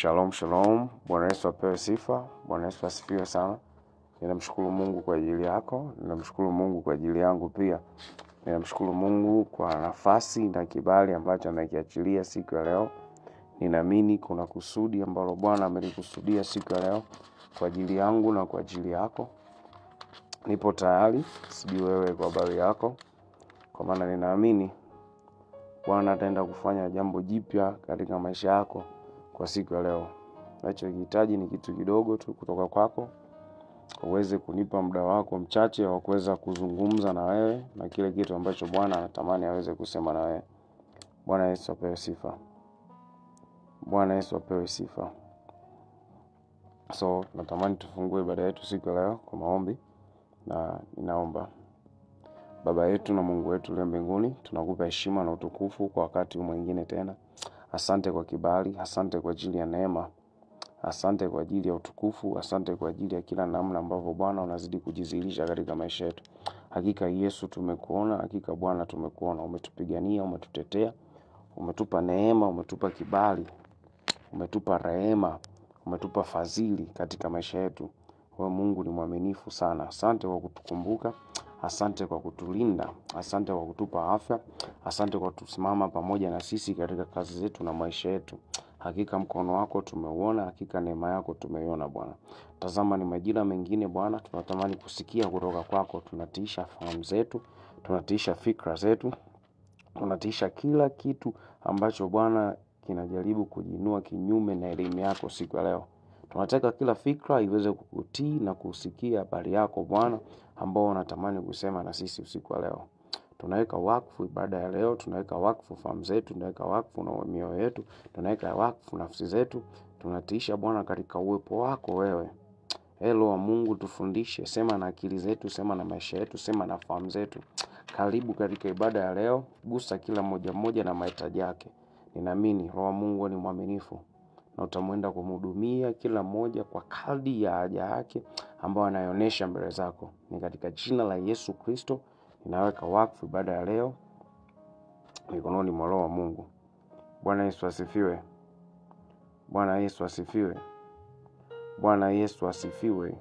Shalom, shalom. Bwana Yesu apewe sifa. Bwana Yesu asifiwe sana. Ninamshukuru Mungu kwa ajili yako. Ninamshukuru Mungu kwa ajili yangu pia. Ninamshukuru Mungu kwa nafasi na kibali ambacho amekiachilia siku ya leo. Ninaamini kuna kusudi ambalo Bwana amelikusudia siku ya leo kwa ajili yangu na kwa ajili yako. Nipo tayari, sijui wewe kwa habari yako. Kwa maana ninaamini Bwana ataenda kufanya jambo jipya katika maisha yako kwa siku ya leo. Ninachokihitaji ni kitu kidogo tu kutoka kwako. Uweze kunipa muda wako mchache wa kuweza kuzungumza na wewe na kile kitu ambacho Bwana anatamani aweze kusema na wewe. Bwana Yesu apewe sifa. Bwana Yesu apewe sifa. So, natamani tufungue ibada yetu siku ya leo kwa maombi, na ninaomba. Baba yetu na Mungu wetu uliye mbinguni, tunakupa heshima na utukufu kwa wakati mwingine tena. Asante kwa kibali, asante kwa ajili ya neema. Asante kwa ajili ya utukufu, asante kwa ajili ya kila namna ambavyo Bwana unazidi kujidhihirisha katika maisha yetu. Hakika Yesu tumekuona, hakika Bwana tumekuona, umetupigania, umetutetea, umetupa neema, umetupa kibali, umetupa rehema, umetupa fadhili katika maisha yetu. Wewe Mungu ni mwaminifu sana. Asante kwa kutukumbuka, asante kwa kutulinda, asante kwa kutupa afya, asante kwa kusimama pamoja na sisi katika kazi zetu na maisha yetu. Hakika mkono wako tumeuona, hakika neema yako tumeiona Bwana. Tazama ni majira mengine Bwana, tunatamani kusikia kutoka kwako. Tunatiisha fahamu zetu, tunatiisha fikra zetu, tunatiisha kila kitu ambacho Bwana kinajaribu kujinua kinyume na elimu yako siku ya leo. Tunataka kila fikra iweze kukutii na kusikia habari yako Bwana ambao unatamani kusema na sisi usiku wa leo. Tunaweka wakfu ibada ya leo, tunaweka wakfu fahamu zetu, tunaweka wakfu na mioyo yetu, tunaweka wakfu nafsi zetu. Tunatiisha Bwana katika uwepo wako wewe. Roho wa Mungu tufundishe, sema na akili zetu, sema na maisha yetu, sema na fahamu zetu. Karibu katika ibada ya leo, gusa kila mmoja na mahitaji yake. Ninaamini Roho wa Mungu ni mwaminifu na utamwenda kumhudumia kila mmoja kwa kadri ya haja yake ambayo anayonesha mbele zako. Ni katika jina la Yesu Kristo ninaweka wakfu ibada ya leo mikononi mwa Roho wa Mungu. Bwana Yesu asifiwe. Bwana Yesu asifiwe. Bwana Yesu asifiwe.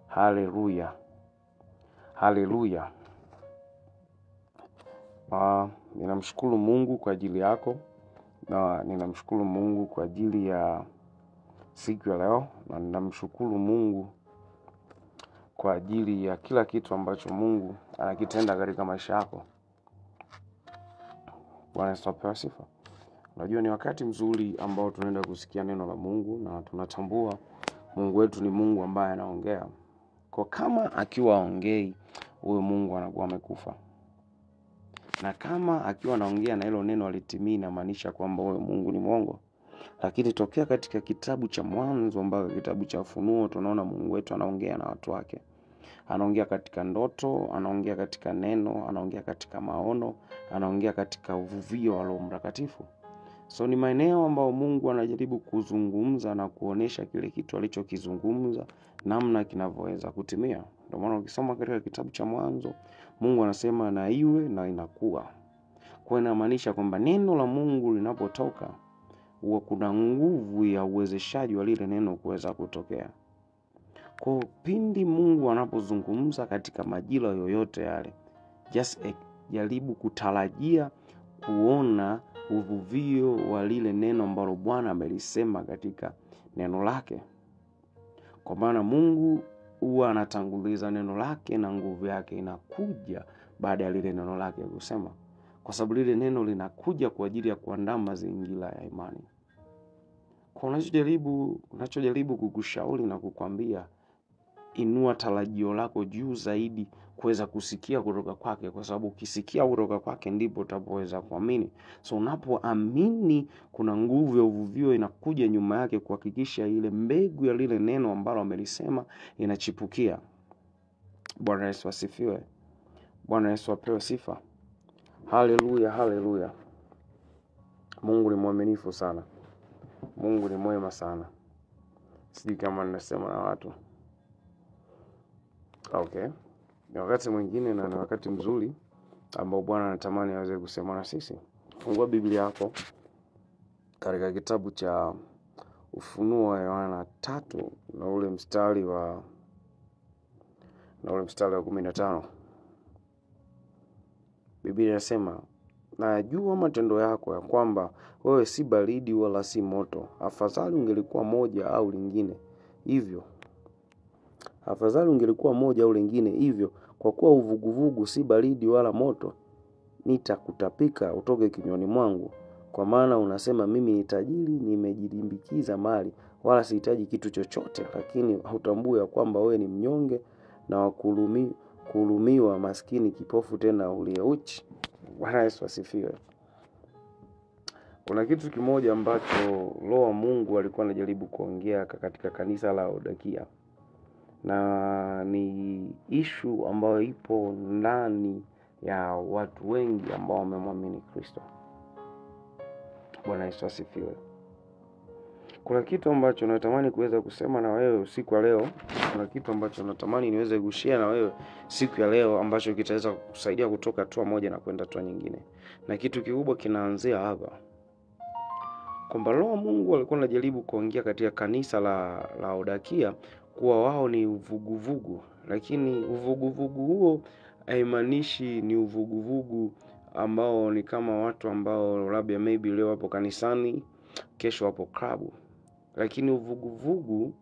Haleluya. Haleluya. Ninamshukuru Mungu kwa ajili yako, na ninamshukuru Mungu kwa ajili ya siku ya leo, na ninamshukuru Mungu kwa ajili ya kila kitu ambacho Mungu anakitenda katika maisha yako. Bwana Yesu apewe sifa. Unajua ni wakati mzuri ambao tunaenda kusikia neno la Mungu, na tunatambua Mungu wetu ni Mungu ambaye anaongea. Kwa kama akiwa aongei, huyo Mungu anakuwa amekufa. Na kama akiwa anaongea na hilo neno alitimii, inamaanisha kwamba huyo Mungu ni mwongo. Lakini tokea katika kitabu cha Mwanzo mpaka kitabu cha Ufunuo tunaona Mungu wetu anaongea na watu wake. Anaongea katika ndoto, anaongea katika neno, anaongea katika maono, anaongea katika uvuvio wa Roho Mtakatifu. So ni maeneo ambayo Mungu anajaribu kuzungumza na kuonesha kile kitu alichokizungumza namna kinavyoweza kutimia. Ndio maana ukisoma katika kitabu cha Mwanzo, Mungu anasema na iwe, na inakuwa. Kwa inamaanisha kwamba neno la Mungu linapotoka huwa kuna nguvu ya uwezeshaji wa lile neno kuweza kutokea. Kwa pindi Mungu anapozungumza katika majira yoyote yale, jaribu kutarajia kuona uvuvio wa lile neno ambalo Bwana amelisema katika neno lake. Kwa maana Mungu huwa anatanguliza neno lake na nguvu yake inakuja baada ya lile neno lake kusema. Kwa sababu lile neno linakuja kwa ajili ya kuandaa mazingira ya imani. Kwa unachojaribu kukushauri na kukwambia, inua tarajio lako juu zaidi kuweza kusikia kutoka kwake, kwa sababu ukisikia kutoka kwake ndipo utapoweza kuamini. So unapoamini kuna nguvu ya uvuvio inakuja nyuma yake kuhakikisha ile mbegu ya lile neno ambalo amelisema inachipukia. Bwana Yesu asifiwe. Bwana Yesu apewe sifa. Haleluya, haleluya. Mungu ni mwaminifu sana. Mungu ni mwema sana. Sijui kama ninasema na watu. Okay. Ni wakati mwingine na ni wakati mzuri ambao Bwana anatamani aweze kusema na sisi. Fungua Biblia yako katika kitabu cha Ufunuo wa Yohana 3 na ule mstari wa 15. Biblia inasema, najua matendo yako ya kwamba wewe si baridi wala si moto. Afadhali ungelikuwa moja au lingine. Hivyo, kwa kuwa uvuguvugu si baridi wala moto, nitakutapika utoke kinywani mwangu. Kwa maana unasema, mimi ni tajiri, nimejilimbikiza mali, wala sihitaji kitu chochote, lakini hutambui ya kwamba wewe ni mnyonge na wa kuhurumiwa, maskini, kipofu, tena uliye uchi. Bwana Yesu asifiwe. Kuna kitu kimoja ambacho Roho wa Mungu alikuwa anajaribu kuongea katika kanisa la Laodikia, na ni issue ambayo ipo ndani ya watu wengi ambao wamemwamini Kristo. Bwana Yesu asifiwe. Kuna kitu ambacho natamani kuweza kusema na wewe usiku wa leo. Kuna kitu ambacho natamani niweze kushare na wewe siku ya leo, ambacho kitaweza kusaidia kutoka hatua moja na kwenda hatua nyingine. Na kitu kikubwa kinaanzia hapa, kwamba Roho wa Mungu alikuwa anajaribu kuongea katika kanisa la Laodikia kuwa wao ni uvuguvugu, lakini uvuguvugu huo haimaanishi ni uvuguvugu ambao ni kama watu ambao labda maybe leo wapo kanisani, kesho wapo klabu. Lakini uvuguvugu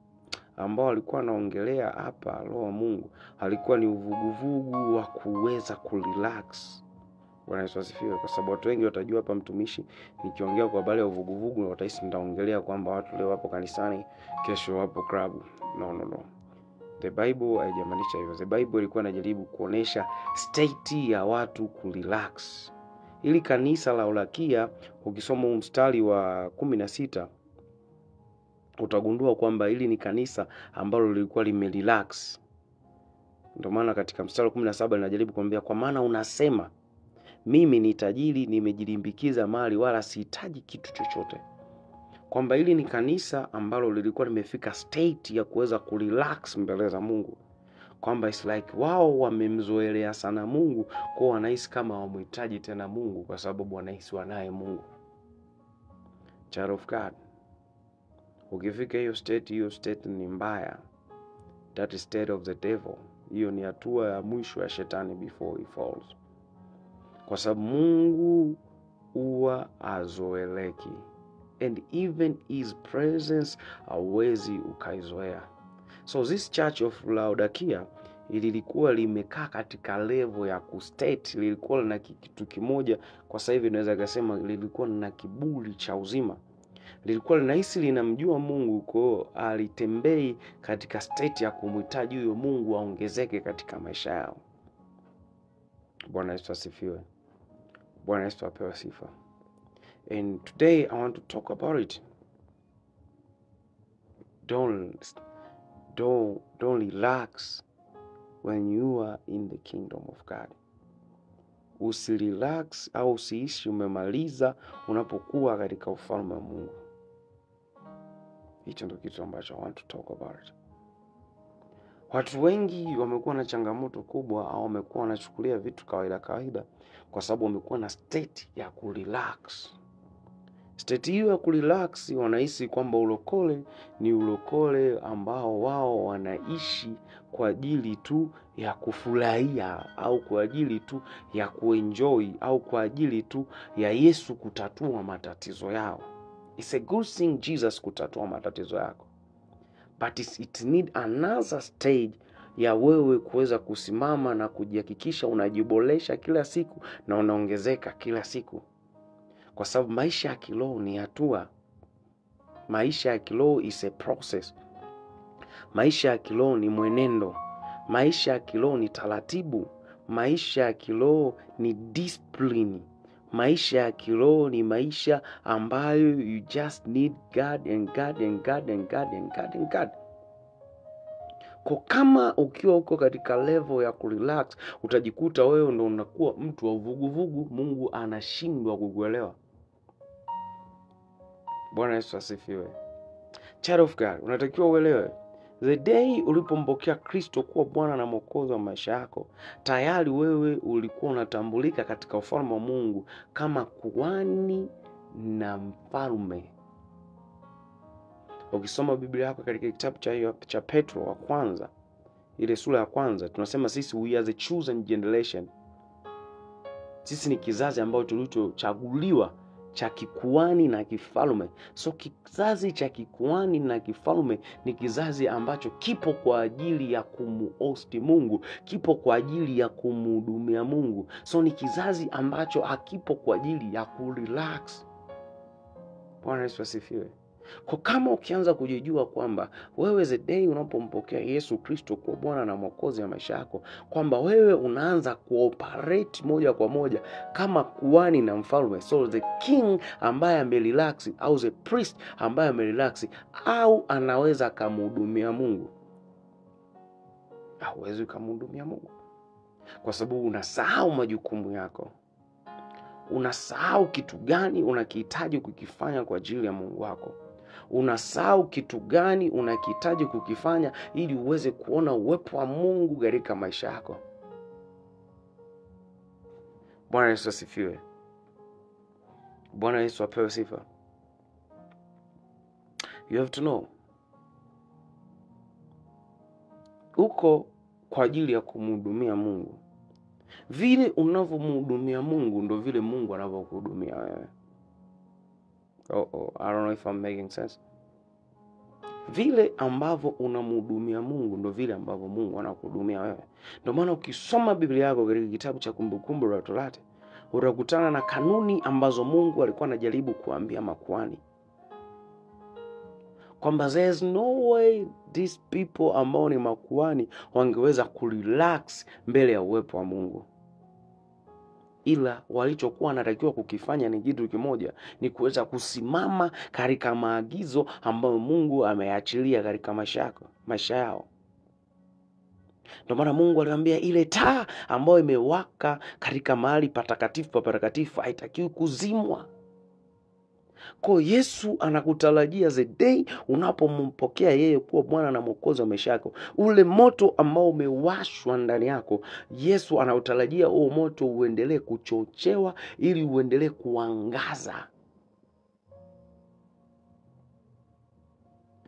ambao alikuwa anaongelea hapa Roho wa Mungu alikuwa ni uvuguvugu wa kuweza kurelax. Bwana Yesu asifiwe. Kwa sababu watu wengi watajua hapa mtumishi nikiongea kwa habari ya uvuguvugu na watahisi nitaongelea kwamba watu leo wapo kanisani, kesho wapo klabu. No. The Bible haijamaanisha hivyo. The Bible ilikuwa inajaribu kuonesha state ya watu kurelax. Ili kanisa la Laodikia, ukisoma mstari wa 16 utagundua kwamba hili ni kanisa ambalo lilikuwa limerelax. Ndio maana katika mstari wa 17 linajaribu kuambia, kwa maana unasema, mimi ni tajiri, nimejilimbikiza mali, wala sihitaji kitu chochote. Kwamba hili ni kanisa ambalo lilikuwa limefika state ya kuweza kurelax mbele za Mungu. Kwamba it's like wao wamemzoelea sana Mungu, kwa wanahisi kama hawamhitaji tena Mungu kwa sababu wanahisi wanaye Mungu. Child of God, ukifika hiyo state ni mbaya. That is state of the devil. Hiyo ni hatua ya mwisho ya shetani before he falls. Kwa sababu Mungu huwa azoeleki, and even his presence hauwezi ukaizoea. So this church of Laodikia ilikuwa limekaa katika level ya kustate, lilikuwa na kitu kimoja. Kwa sasa hivi naweza kusema lilikuwa na kiburi cha uzima. Lilikuwa linahisi linamjua Mungu, kwa alitembei katika state ya kumhitaji huyo Mungu aongezeke katika maisha yao. Bwana Yesu asifiwe. Bwana Yesu apewe sifa. And today I want to talk about it. Don't relax when you are in the kingdom of God. Usirelax au usiishi umemaliza unapokuwa katika ufalme wa Mungu. Hicho ndio kitu ambacho I want to talk about. Watu wengi wamekuwa na changamoto kubwa, au wamekuwa wanachukulia vitu kawaida kwa sababu wamekuwa na state ya kurelax. State hiyo ya kurelax wanahisi kwamba ulokole ni ulokole ambao wao wanaishi kwa ajili tu ya kufurahia, au kwa ajili tu ya kuenjoy, au kwa ajili tu ya Yesu kutatua matatizo yao. It's a good thing Jesus kutatua matatizo yako, but it need another stage ya wewe kuweza kusimama na kujihakikisha unajiboresha kila siku na unaongezeka kila siku. Kwa sababu maisha ya kiroho ni hatua. Maisha ya kiroho is a process. Maisha ya kiroho ni mwenendo. Maisha ya kiroho ni taratibu. Maisha ya kiroho ni discipline. Maisha ya kiroho ni maisha ambayo you just need God and God and God and God and God and God. Kwa kama ukiwa uko katika level ya kurelax, utajikuta wewe ndo unakuwa mtu wa uvuguvugu. Mungu anashindwa kukuelewa. Bwana Yesu asifiwe. Child of God, unatakiwa uelewe, the day ulipompokea Kristo kuwa Bwana na Mwokozi wa maisha yako, tayari wewe ulikuwa unatambulika katika ufalme wa Mungu kama kuhani na mfalme. Ukisoma Biblia yako katika kitabu cha Petro wa kwanza, ile sura ya kwanza, tunasema sisi we are the chosen generation. Sisi ni kizazi ambao tulichochaguliwa cha kikuani na kifalme. So kizazi cha kikuani na kifalme ni kizazi ambacho kipo kwa ajili ya kumuhosti Mungu, kipo kwa ajili ya kumhudumia Mungu. So ni kizazi ambacho hakipo kwa ajili ya kurelax. Bwana Yesu asifiwe. Kwa kama ukianza kujijua kwamba wewe the day unapompokea Yesu Kristo kwa Bwana na Mwokozi wa maisha yako, kwamba wewe unaanza kuoperate moja kwa moja kama kuhani na mfalme. So the king ambaye amerelax au the priest ambaye amerelax au anaweza kumhudumia Mungu. Hauwezi kumhudumia Mungu kwa sababu unasahau majukumu yako. Unasahau kitu gani unakihitaji kukifanya kwa ajili ya Mungu wako. Unasahau kitu gani unakihitaji kukifanya ili uweze kuona uwepo wa Mungu katika maisha yako. Bwana Yesu asifiwe. Bwana Yesu apewe sifa. You have to know, uko kwa ajili ya kumhudumia Mungu. Vile unavyomhudumia Mungu ndo vile Mungu anavyokuhudumia wewe. I don't know if I'm making sense. Vile ambavyo unamhudumia Mungu ndo vile ambavyo Mungu anakuhudumia wewe. Ndio maana ukisoma Biblia yako katika kitabu cha Kumbukumbu la Torati, utakutana na kanuni ambazo Mungu alikuwa anajaribu kuambia makuhani. Kwamba there's no way these people ambao ni makuhani wangeweza kurelax mbele ya uwepo wa Mungu. Ila walichokuwa wanatakiwa kukifanya ni kitu kimoja, ni kuweza kusimama katika maagizo ambayo Mungu ameachilia katika maisha yao. Ndio maana Mungu aliwaambia ile taa ambayo imewaka katika mahali patakatifu haitakiwi kuzimwa. Kwa Yesu anakutarajia the day unapompokea yeye kuwa Bwana na Mwokozi wa maisha yako, ule moto ambao umewashwa ndani yako, Yesu anautarajia huo moto uendelee kuchochewa ili uendelee kuangaza.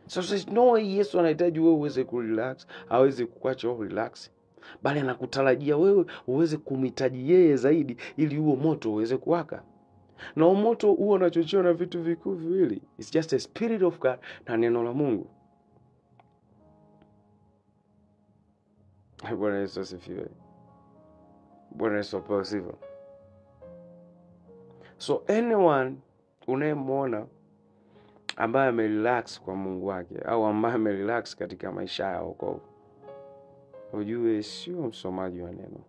So no, Yesu anahitaji wewe uweze kurelax, hawezi kukuacha wewe relax, bali anakutarajia wewe uweze kumhitaji yeye zaidi ili huo moto uweze kuwaka. Na moto huo unachochewa na vitu vikuu viwili. It's just a spirit of God na neno la Mungu. Bwana Yesu asifiwe. Bwana Yesu apewe sifa. So anyone unayemwona ambaye amerelax kwa Mungu wake au ambaye amerelax katika maisha yao huko, ujue sio msomaji wa neno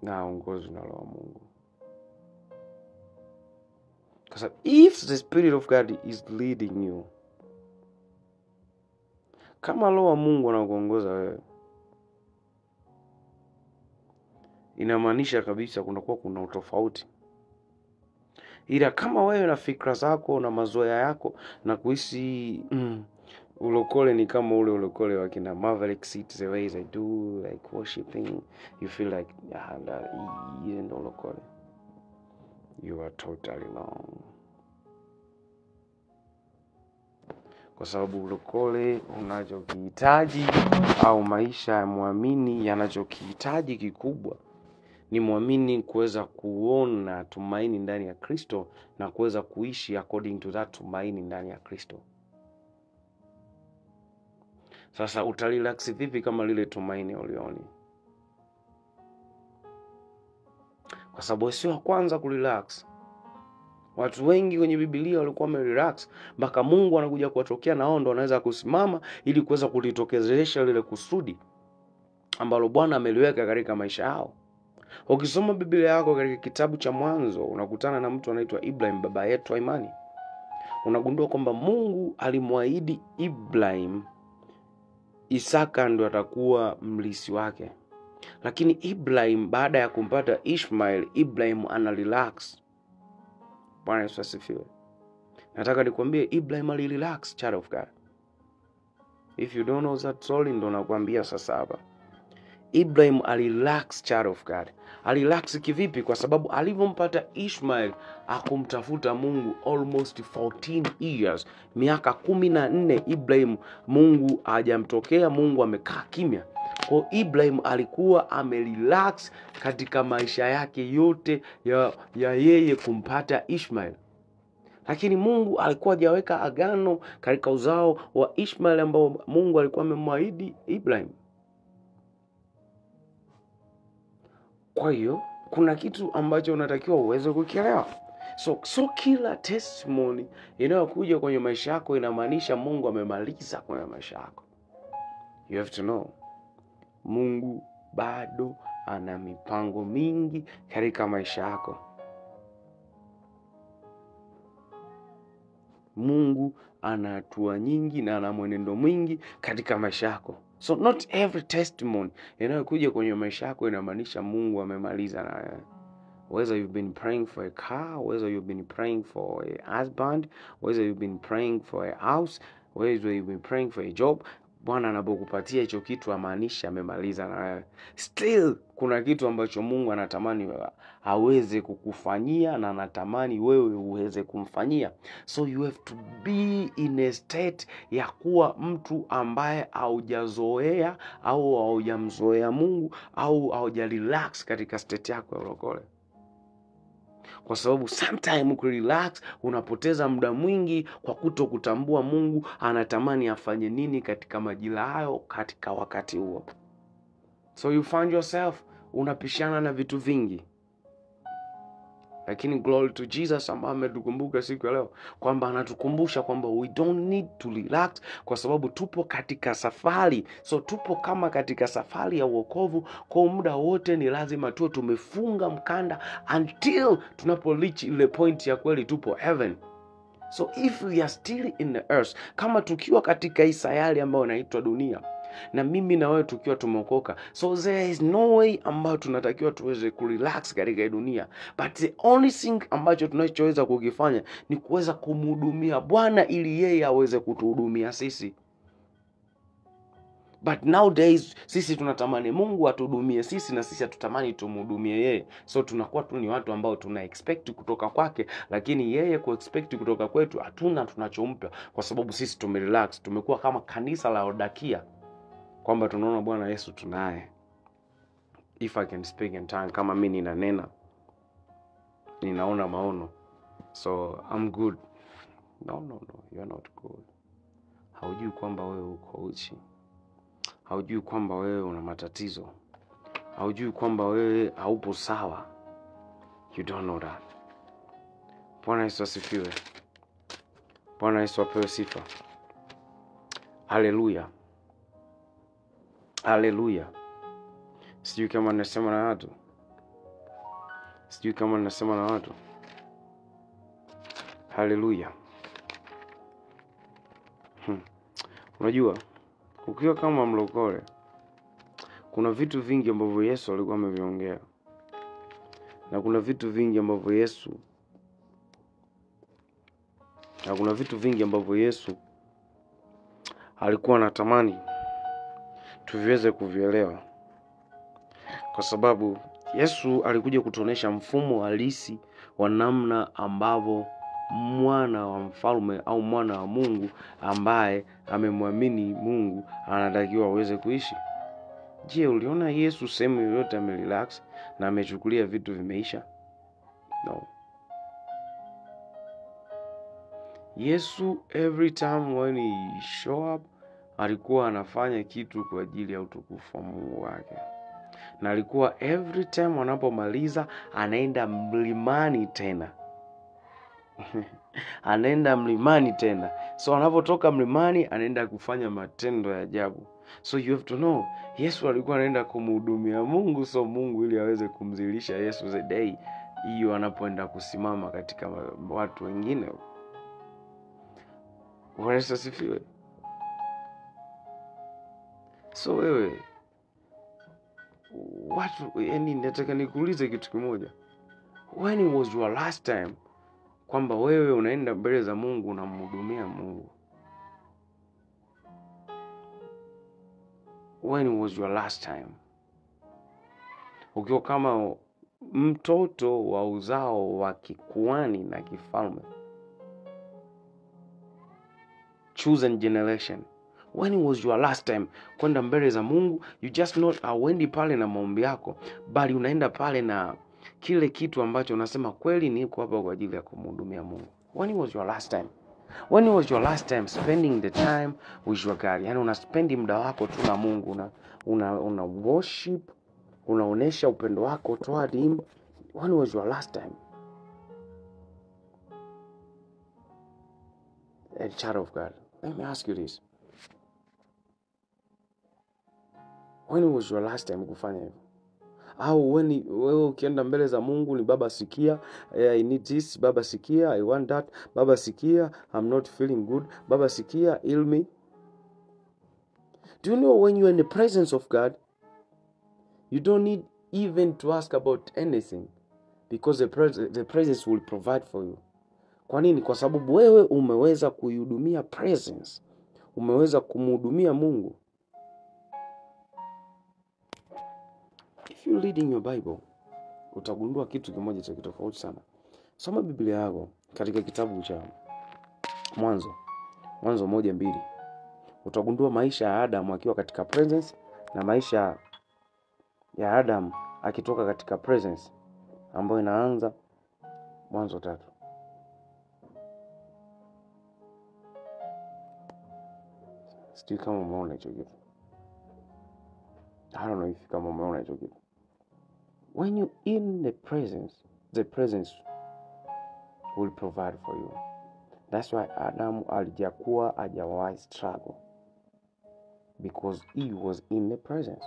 na ongozwa na Roho wa Mungu. Because if the Spirit of God is leading you, kama Roho wa Mungu anakuongoza wewe, inamaanisha kabisa kuna utofauti. Ila kama wewe na fikra zako na mazoea yako na kuhisi ulokole ni kama ule ulokole wa kina Maverick City, the ways I do, like worshiping, you feel like you know ulokole. You are totally wrong. Kwa sababu ulokole unachokihitaji au maisha ya muamini yanachokihitaji kikubwa ni muamini kuweza kuona tumaini ndani ya Kristo na kuweza kuishi according to that tumaini ndani ya Kristo. Sasa utarelax vipi kama lile tumaini ulioni? Kwa sababu sio wa kwanza kurelax. Watu wengi kwenye Biblia walikuwa wamerelax mpaka Mungu anakuja kuwatokea na wao ndo wanaweza kusimama ili kuweza kulitokezesha lile kusudi ambalo Bwana ameliweka katika maisha yao. Ukisoma Biblia yako katika kitabu cha Mwanzo, unakutana na mtu anaitwa Ibrahim, baba yetu wa imani. Unagundua kwamba Mungu alimwahidi Ibrahim Isaka ndo atakuwa mlisi wake. Lakini Ibrahim baada ya kumpata Ishmael, Ibrahim analelax. Bwana Yesu asifiwe. Nataka nikwambie Ibrahim alirelax, child of God. If you don't know that story, ndo nakwambia sasa hapa. Ibrahim alirelax, child of God. Alirelax kivipi? Kwa sababu alivyompata Ishmael akumtafuta Mungu almost 14 years, miaka 14 Ibrahim Mungu hajamtokea, Mungu amekaa kimya. Kwa Ibrahim alikuwa amerelax katika maisha yake yote ya yeye kumpata Ishmael. Lakini Mungu alikuwa hajaweka agano katika uzao wa Ishmael ambao Mungu alikuwa amemwahidi Ibrahim. Kwa hiyo kuna kitu ambacho unatakiwa uweze kukielewa. So kila testimony inayokuja kwenye maisha yako inamaanisha Mungu amemaliza kwenye maisha yako. You have to know, Mungu bado ana mipango mingi katika maisha yako. Mungu ana hatua nyingi na ana mwenendo mwingi katika maisha yako. So not every testimony inayokuja kwenye maisha yako inamaanisha Mungu amemaliza na wewe. Whether you've been praying for a car, whether you've been praying for a husband, whether you've been praying for a house, whether you've been praying for a job, Bwana anapokupatia hicho kitu amaanisha amemaliza na wewe. Still kuna kitu ambacho Mungu anatamani aweze kukufanyia na anatamani wewe uweze kumfanyia. So you have to be in a state ya kuwa mtu ambaye haujazoea au haujamzoea Mungu au haujarelax katika state yako ya ulokole. Kwa sababu sometimes ukirelax unapoteza muda mwingi kwa kutokutambua Mungu anatamani afanye nini katika majira hayo katika wakati huo. So you find yourself unapishana na vitu vingi. Lakini glory to Jesus ambaye ametukumbuka siku ya leo kwamba anatukumbusha kwamba we don't need to relax kwa sababu tupo katika safari. So tupo kama katika safari ya wokovu, kwa muda wote ni lazima tuwe tumefunga mkanda until tunapo reach ile point ya kweli tupo heaven. So if we are still in the earth, kama tukiwa katika hii sayari ambayo inaitwa dunia, na mimi na wewe tukiwa tumeokoka, so there is no way ambayo tunatakiwa tuweze kurelax katika dunia. But the only thing ambacho tunachoweza kukifanya ni kuweza kumhudumia Bwana ili yeye aweze kutuhudumia sisi. But nowadays sisi tunatamani Mungu atuhudumie sisi na sisi hatutamani tumhudumie yeye. So tunakuwa tu ni watu ambao tuna expect kutoka kwake, lakini yeye ku expect kutoka kwetu hatuna tunachompa kwa sababu sisi tumerelax. Tumekuwa kama kanisa la Laodikia kwamba tunaona Bwana Yesu tunaye. If I can speak in tongue, kama mimi ninanena, ninaona maono, so I'm good. No, you're not good. Haujui kwamba wewe uko uchi. Haujui kwamba wewe una matatizo. Haujui kwamba wewe haupo sawa. You don't know that. Bwana Yesu asifiwe. Bwana Yesu apewe sifa. Hallelujah. Hallelujah. Sijui kama nasema na watu. Hallelujah. Unajua, ukiwa kama mlokole, kuna vitu vingi ambavyo Yesu alikuwa ameviongea. Na kuna vitu vingi ambavyo Yesu alikuwa anatamani tuviweze kuvielewa. Kwa sababu Yesu alikuja kutuonesha mfumo halisi wa namna ambavyo mwana wa mfalme au mwana wa Mungu ambaye amemwamini Mungu anatakiwa aweze kuishi. Je, uliona Yesu sehemu yoyote amerelax na amechukulia vitu vimeisha? No. Yesu every time when he show up alikuwa anafanya kitu kwa ajili ya utukufu wa Mungu wake. Na alikuwa every time anapomaliza anaenda mlimani tena. Anaenda mlimani tena. So anapotoka mlimani anaenda kufanya matendo ya ajabu. So you have to know, Yesu alikuwa anaenda kumhudumia Mungu, so Mungu ili aweze kumzilisha Yesu the day hiyo anapoenda kusimama katika watu wengine. Bwana Yesu asifiwe. So wewe nataka nikuulize kitu kimoja. When was your last time kwamba wewe unaenda mbele za Mungu unamhudumia Mungu? When was your last time? ukiwa kama mtoto wa uzao wa kikuani na kifalme, chosen generation. When was your last time kwenda mbele za Mungu? You just not auendi pale na maombi yako, bali unaenda pale na kile kitu ambacho unasema kweli niko hapa kwa ajili ya kumhudumia Mungu. When was your last time? When was your last time spending the time with your God? Yani unaspendi muda wako tu na Mungu, una worship, unaonesha upendo wako toward him. When was your last time? A child of God, let me ask you this. When was your last time kufanya hivyo? Au wewe ukienda mbele za Mungu ni baba sikia, I need this, baba sikia, I want that, baba sikia, I'm not feeling good, baba sikia, heal me. Do you know when you're in the presence of God, you don't need even to ask about anything, because the presence will provide for you. Kwa nini? Kwa sababu wewe umeweza kuihudumia presence, umeweza kumhudumia Mungu. If you read in your Bible, utagundua kitu kimoja cha kitofauti sana. Soma Biblia yako katika kitabu cha Mwanzo 1:2. Utagundua maisha ya Adam akiwa katika presence na maisha ya Adam akitoka katika presence, ambayo inaanza Mwanzo 3. Sijui kama umeona hicho kitu. I don't know if kama umeona hicho kitu. When you in the presence will provide for you. That's why Adam alijakuwa hajawahi struggle, because he was in the presence.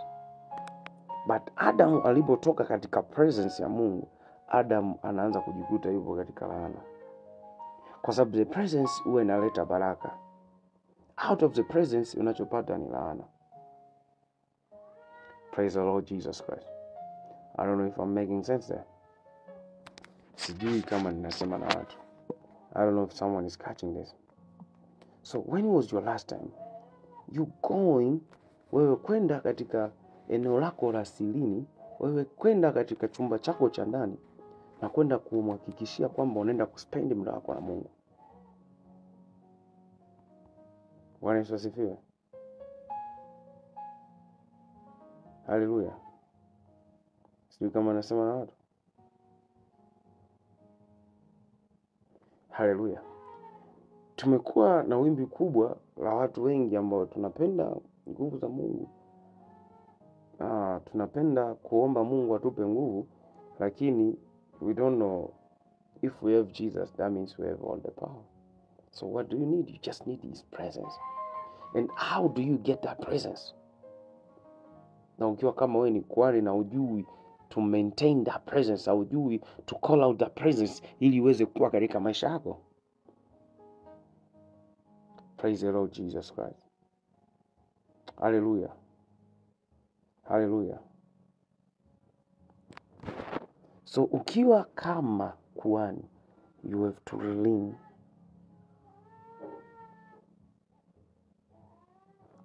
But Adam alipotoka katika presence ya Mungu, Adam anaanza kujikuta yupo katika laana, kwa sababu the presence huwa inaleta baraka. Out of the presence unachopata ni laana. Praise the Lord Jesus Christ. I don't know if I'm making sense there. Sijui kama ninasema na watu. I don't know if someone is catching this. So when was your last time you going, wewe kwenda katika eneo lako la silini, wewe kwenda katika chumba chako cha ndani na kwenda kumhakikishia kwamba unaenda kuspend muda wako na Mungu? Bwana Yesu asifiwe. Haleluya. Sijui kama nasema na watu. Haleluya. Tumekuwa na wimbi kubwa la watu wengi ambao tunapenda nguvu za Mungu. Tunapenda kuomba Mungu atupe nguvu, lakini we don't know if we have Jesus, that means we have all the power. So what do you need? You just need his presence. And how do you get that presence? Na ukiwa kama wewe ni kwani na ujui to maintain that presence, au ujui to call out that presence ili uweze kuwa katika maisha yako. Praise the Lord Jesus Christ. Hallelujah. Hallelujah. So ukiwa kama kuhani, you have to lean.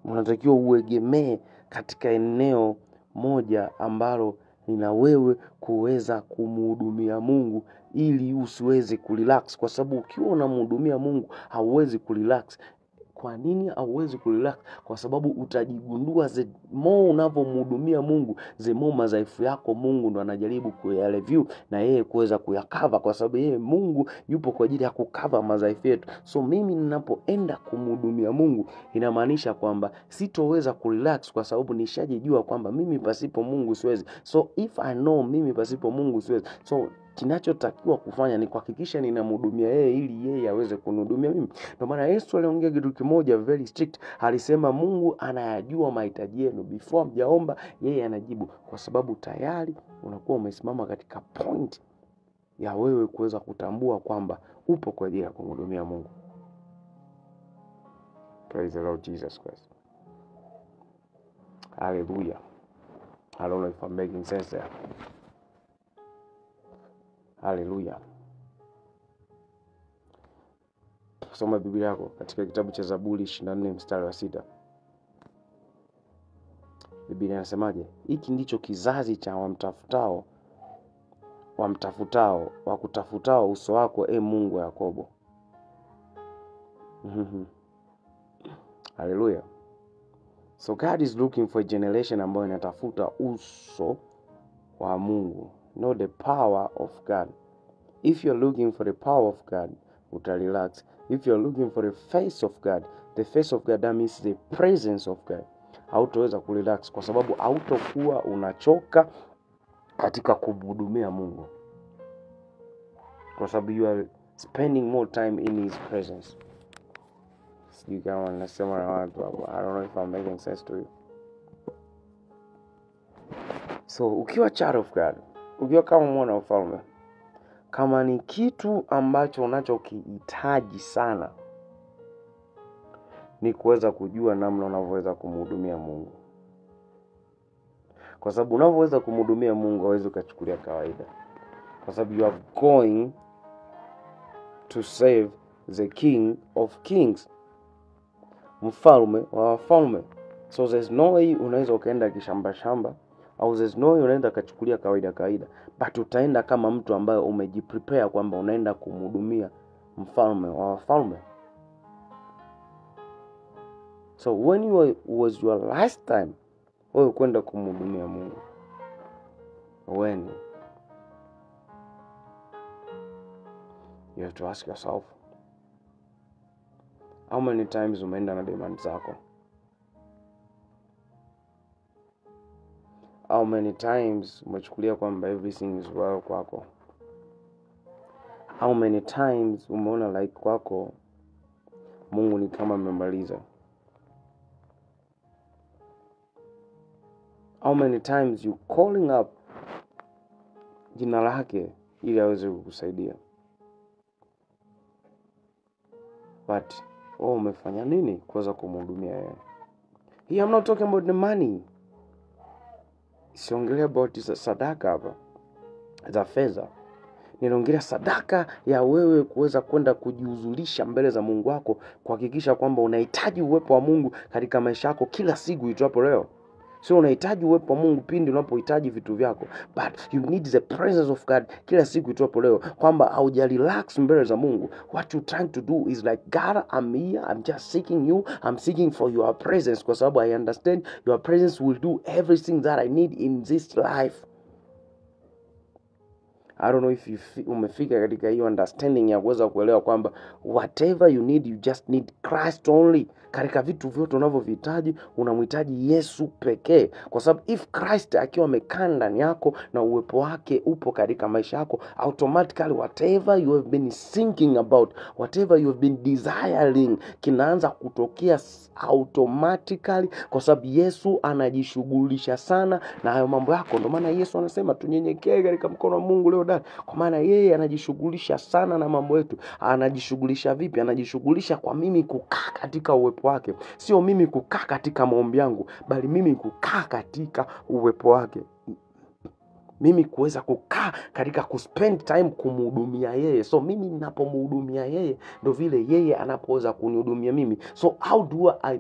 Unatakiwa uegemee katika eneo moja ambalo lina wewe kuweza kumhudumia Mungu, ili usiweze kurelax, kwa sababu ukiwa unamhudumia Mungu hauwezi kurelax. Kwa nini hauwezi kurelax? Kwa sababu utajigundua the more unavomhudumia Mungu, the more madhaifu yako Mungu ndo anajaribu kuyareview na yeye kuweza kuyakava, kwa sababu yeye Mungu yupo kwa ajili ya kukava madhaifu yetu. So mimi ninapoenda kumhudumia Mungu, inamaanisha kwamba sitoweza kurelax, kwa sababu nishajijua kwamba mimi pasipo Mungu siwezi. So if I know mimi pasipo Mungu siwezi, so kinachotakiwa kufanya ni kuhakikisha ninamhudumia yeye ili yeye aweze kunihudumia mimi. Ndio maana Yesu aliongea kitu kimoja very strict. Alisema Mungu anayajua mahitaji yenu before mjaomba, yeye anajibu, kwa sababu tayari unakuwa umesimama katika point ya wewe kuweza kutambua kwamba upo kwa ajili ya kumhudumia Mungu. Praise the Lord Jesus Christ. Hallelujah. I don't know if I'm making sense there. Hallelujah. Soma Biblia yako katika kitabu cha Zaburi 24 mstari wa 6. Biblia inasemaje? Hiki ndicho kizazi cha wakutafutao uso wako, Mungu wa Yakobo. Hallelujah. So God is looking for a generation ambayo inatafuta uso wa Mungu, not the power of God. If you're looking for the power of God, utarelax. If you're looking for the face of God, the face of God, that means the presence of God, hautoweza kurelax kwa sababu hautokuwa unachoka katika kumhudumia Mungu, kwa sababu you are spending more time in his presence. You kama wanasema na watu hapo, I don't know if I'm making sense to you. So ukiwa child of God, ukiwa kama mwana wa ufalme, kama ni kitu ambacho unachokihitaji sana ni kuweza kujua namna unavyoweza kumhudumia Mungu. Kwa sababu unavyoweza kumhudumia Mungu hauwezi kuchukulia kawaida. Kwa sababu you are going to save the King of Kings, mfalme wa wafalme. So there's no way unaweza ukaenda kishamba au there's no way unaenda kachukulia kawaida, but utaenda kama mtu ambaye umejiprepare kwamba unaenda kumhudumia mfalme wa wafalme. So when was your last time wewe kwenda kumhudumia Mungu? When? You have to ask yourself, how many times umeenda na demand zako? How many times umechukulia kwamba everything is well kwako? How many times umeona like kwako Mungu ni kama amemaliza? How many times you calling up jina lake ili aweze kukusaidia? But umefanya nini kuweza kumhudumia yeye? Here I'm not talking about the money. Siongelea about sadaka hapa za fedha. Ninaongelea sadaka ya wewe kuweza kwenda kujiuzulisha mbele za Mungu wako, kuhakikisha kwamba unahitaji uwepo wa Mungu katika maisha yako kila siku itwapo leo. Sio unahitaji uwepo wa Mungu pindi unapohitaji vitu vyako, but you need the presence of God kila siku itwapo leo, kwamba haujarelax mbele za Mungu. What you trying to do is like, God, I'm here, I'm just seeking you, I'm seeking for your presence, kwa sababu I understand your presence will do everything that I need in this life. I don't know if umefika katika hiyo understanding ya kuweza kuelewa kwamba whatever you need, you just need Christ only. Katika vitu vyote unavyohitaji, unamhitaji Yesu pekee. Kwa sababu if Christ akiwa amekaa ndani yako na uwepo wake upo katika maisha yako, automatically whatever you have been thinking about, whatever you have been desiring, kinaanza kutokea automatically, kwa sababu Yesu anajishughulisha sana na hayo mambo yako. Ndio maana Yesu anasema tunyenyekee katika mkono wa Mungu leo dada, kwa maana yeye anajishughulisha sana na mambo yetu. Anajishughulisha vipi? Anajishughulisha kwa mimi kukaa katika uwepo wake, sio mimi kukaa katika maombi yangu, bali mimi kukaa katika uwepo wake. Mimi kuweza kukaa katika kuspend time kumhudumia yeye. So mimi ninapomhudumia yeye ndio vile yeye anapoweza kunihudumia mimi. So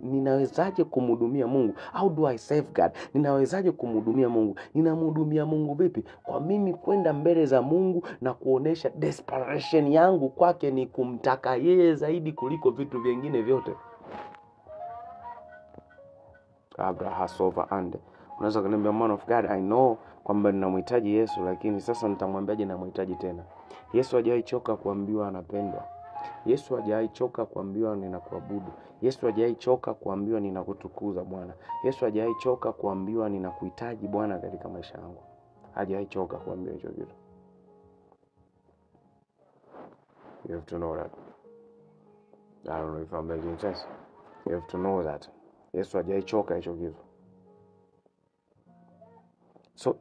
ninawezaje kumhudumia Mungu? How do I serve God? Ninawezaje kumhudumia Mungu? Ninamhudumia Mungu vipi? Kwa mimi kwenda mbele za Mungu na kuonesha desperation yangu kwake ni kumtaka yeye zaidi kuliko vitu vingine vyote. Unaweza kuniambia, man of God, I know kwamba ninamhitaji Yesu, lakini sasa nitamwambiaje namhitaji tena? Yesu hajawahi choka kuambiwa anapendwa. Yesu hajawahi choka kuambiwa ninakuabudu. Yesu hajawahi choka kuambiwa ninakutukuza Bwana. Yesu hajawahi choka kuambiwa ninakuhitaji Bwana katika maisha yangu. Hajawahi choka kuambiwa hicho kitu. You have to know that. I don't know if I'm making sense. You have to know that. Yesu hajawahi choka hicho kitu. So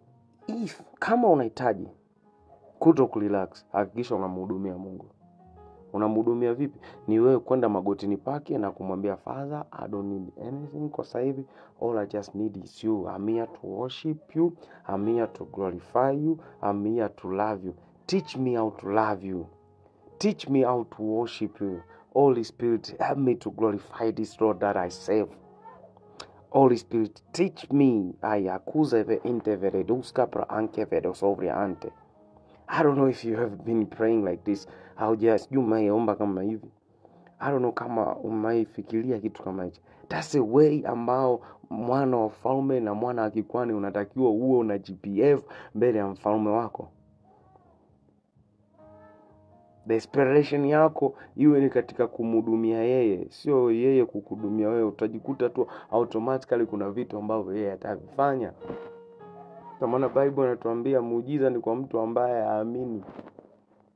kama unahitaji kuto kurelax, hakikisha unamhudumia Mungu. Unamhudumia vipi? Ni wewe kwenda magotini pake na kumwambia, Father, I don't need anything kwa sasa hivi. All I just need is you. I'm here to worship you. I'm here to glorify you. I'm here to love you. Teach me how to love you. Teach me how to worship you. Holy Spirit, help me to glorify this Lord that I serve. Holy Spirit, teach me. Ayakuza ve intervereduska pra anke vedosovri ante. I don't know if you have been praying like this. Sijui umeomba kama hivi. I don't know kama umaifikiria kitu kama hicho. That's the way ambao mwana wa falme na mwana wa kikwani unatakiwa uwe na GPF mbele ya mfalme wako. Desperation yako iwe ni katika kumhudumia yeye, sio yeye kukuhudumia wewe. Utajikuta tu automatically kuna vitu ambavyo yeye atavifanya. Kwa maana Bible inatuambia muujiza ni kwa mtu ambaye haamini.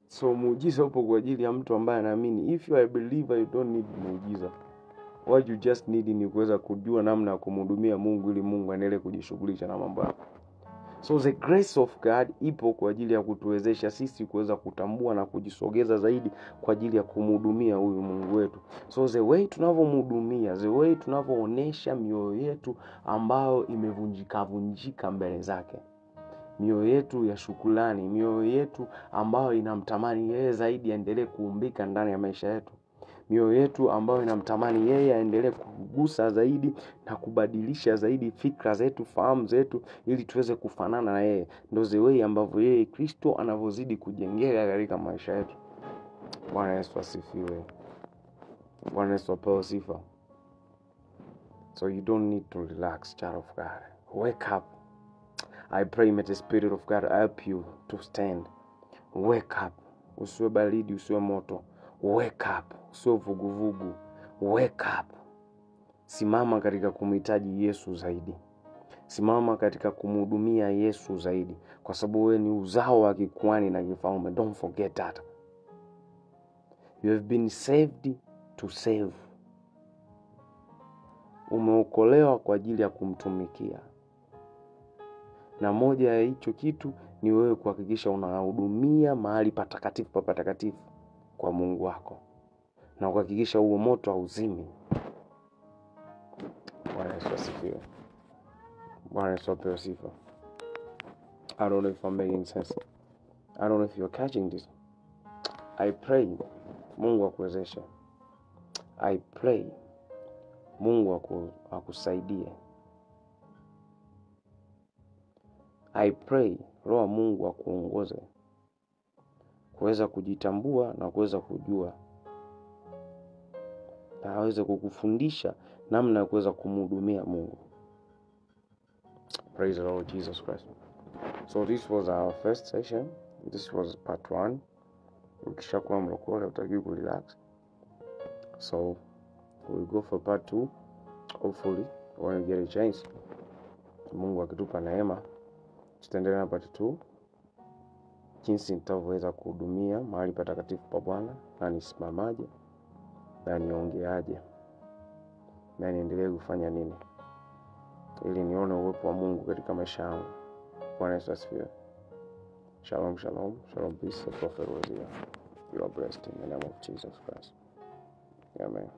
So muujiza upo kwa ajili ya mtu ambaye anaamini. If you are a believer, you don't need muujiza. What you just need ni kuweza kujua namna ya kumhudumia Mungu ili Mungu aendelee kujishughulisha na mambo yako. So the grace of God ipo kwa ajili ya kutuwezesha sisi kuweza kutambua na kujisogeza zaidi kwa ajili ya kumhudumia huyu Mungu wetu. So the way tunavyomhudumia, the way tunavyoonesha mioyo yetu ambayo imevunjika mbele zake. Mioyo yetu ya shukrani, mioyo yetu ambayo inamtamani yeye zaidi aendelee kuumbika ndani ya maisha yetu. Mioyo yetu ambayo inamtamani yeye aendelee kugusa zaidi na kubadilisha zaidi fikra zetu, fahamu zetu ili tuweze kufanana na yeye. Ndio the way ambavyo yeye Kristo anavyozidi kujengeka katika maisha yetu. Bwana Yesu asifiwe. Bwana Yesu apewe sifa. So you don't need to relax, child of God. Wake up. I pray may the Spirit of God help you to stand. Wake up. Usiwe baridi, usiwe moto. Wake up. Usiwe vuguvugu. Wake up. Simama katika kumhitaji Yesu zaidi. Simama katika kumhudumia Yesu zaidi. Kwa sababu wewe ni uzao wa kikwani na kifalme. Don't forget that. You have been saved to save. Umeokolewa kwa ajili ya kumtumikia. Na moja ya hicho kitu ni wewe kuhakikisha unahudumia mahali patakatifu kwa Mungu wako. Na kuhakikisha huo moto hauzimi. Bwana Yesu asifiwe. Bwana Yesu apewe sifa. I don't know if I'm making sense. I don't know if you're catching this. I pray Mungu akuwezeshe. I pray Mungu akusaidie. I pray Roho Mungu akuongoze kuweza kujitambua na kuweza kujua, na aweze kukufundisha namna ya kuweza kumhudumia Mungu. Praise the Lord Jesus Christ. So this was our first session. This was part 1. Ukishakuwa mlokole utakiwa kurelax. So we'll go for part 2. Hopefully when we get a chance, Mungu akitupa neema, tutaendelea na part 2. Jinsi nitaweza kuhudumia mahali patakatifu pa Bwana, na nisimamaje, na niongeaje, na niendelee kufanya nini ili nione uwepo wa Mungu katika maisha yangu. Bwana Yesu asifiwe. Shalom, shalom, shalom, peace, prophet was here. You are blessed in the name of Jesus Christ. Amen.